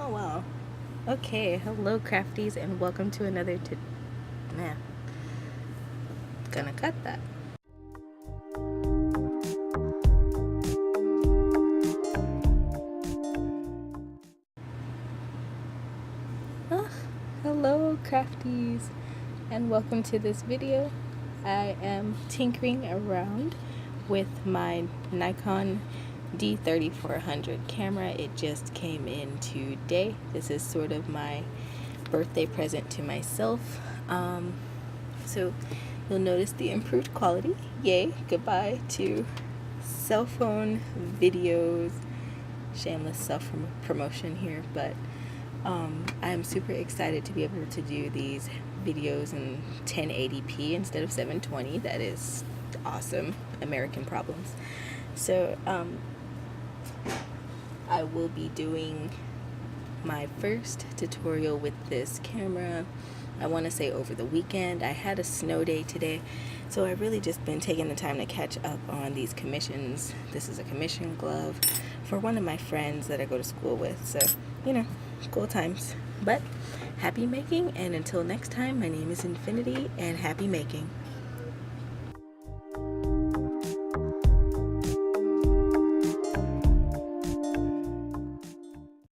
wow. Okay, hello crafties and welcome to another man. Gonna cut that. Hello crafties and welcome to this video. I am tinkering around with my Nikon D3400 camera. It just came in today. This is sort of my birthday present to myself. So you'll notice the improved quality. Yay, goodbye to cell phone videos. Shameless self-promotion here, but I'm super excited to be able to do these videos in 1080p instead of 720. That is awesome. American problems. So I will be doing my first tutorial with this camera, I want to say over the weekend. I had a snow day today, so I've really just been taking the time to catch up on these commissions. This is a commission glove for one of my friends that I go to school with, so you know, cool times. But happy making, and until next time, my name is Infinity, and happy making.